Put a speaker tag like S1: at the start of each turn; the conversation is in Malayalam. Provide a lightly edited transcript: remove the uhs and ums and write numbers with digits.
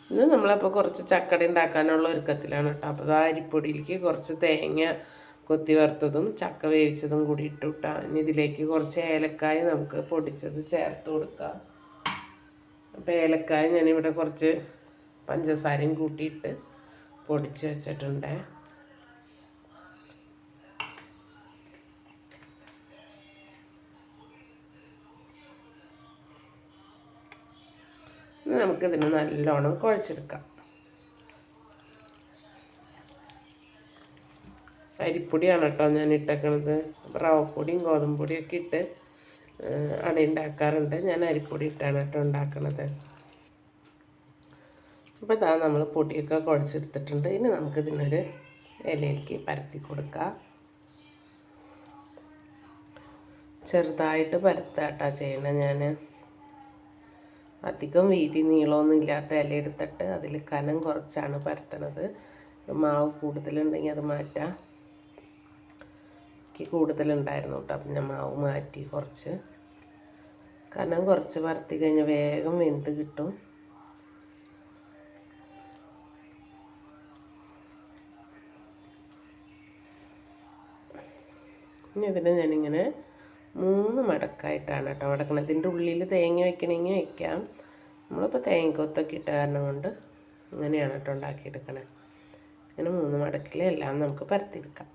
S1: ഇത് നമ്മളപ്പോൾ കുറച്ച് ചക്കട ഉണ്ടാക്കാനുള്ള ഒരുക്കത്തിലാണ് കേട്ടോ. അപ്പോൾ അത് അരിപ്പൊടിയിലേക്ക് കുറച്ച് തേങ്ങ കൊത്തി വറുത്തതും ചക്ക വേവിച്ചതും കൂടി ഇട്ട് വിട്ടാൽ ഇനി ഇതിലേക്ക് കുറച്ച് ഏലക്കായ നമുക്ക് പൊടിച്ചത് ചേർത്ത് കൊടുക്കാം. അപ്പോൾ ഏലക്കായ ഞാനിവിടെ കുറച്ച് പഞ്ചസാരയും കൂട്ടിയിട്ട് പൊടിച്ച് വെച്ചിട്ടുണ്ട്. നമുക്കിതിന് നല്ലോണം കുഴച്ചെടുക്കാം. അരിപ്പൊടിയാണ് കേട്ടോ ഞാൻ ഇട്ടേക്കണത്. റവപ്പൊടിയും ഗോതമ്പ് പൊടിയൊക്കെ ഇട്ട് അട ഉണ്ടാക്കാറുണ്ട്. ഞാൻ അരിപ്പൊടി ഇട്ടാണ് കേട്ടോ ഉണ്ടാക്കണത്. അപ്പോൾ ഇതാ നമ്മൾ പൊടിയൊക്കെ കുഴച്ചെടുത്തിട്ടുണ്ട്. ഇനി നമുക്കിതിനൊരു ഇലയിലേക്ക് പരത്തി കൊടുക്കാം. ചെറുതായിട്ട് പരത്താട്ടാ ചെയ്യണം. ഞാൻ അധികം വീതി നീളമൊന്നും ഇല്ലാത്ത ഇല എടുത്തിട്ട് അതിൽ കനം കുറച്ചാണ് പരത്തണത്. മാവ് കൂടുതലുണ്ടെങ്കിൽ അത് മാറ്റാം. എനിക്ക് കൂടുതലുണ്ടായിരുന്നു കേട്ടോ. അപ്പം ഞാൻ മാവ് മാറ്റി കുറച്ച് കനം കുറച്ച് പരത്തി കഴിഞ്ഞാൽ വേഗം വെന്ത് കിട്ടും. ഇനി ഇതിനെ ഞാനിങ്ങനെ 3 മടക്കായിട്ടാണ് കേട്ടോ മടക്കണത്. ഇതിൻ്റെ ഉള്ളിൽ തേങ്ങ വയ്ക്കണമെങ്കിൽ വയ്ക്കാം. നമ്മളിപ്പോൾ തേങ്ങ കൊത്തൊക്കെ ഇട്ട കാരണം കൊണ്ട് ഇങ്ങനെയാണ് കേട്ടോ ഉണ്ടാക്കിയെടുക്കണേ. ഇങ്ങനെ 3 മടക്കിൽ എല്ലാം നമുക്ക് പരത്തിയെടുക്കാം.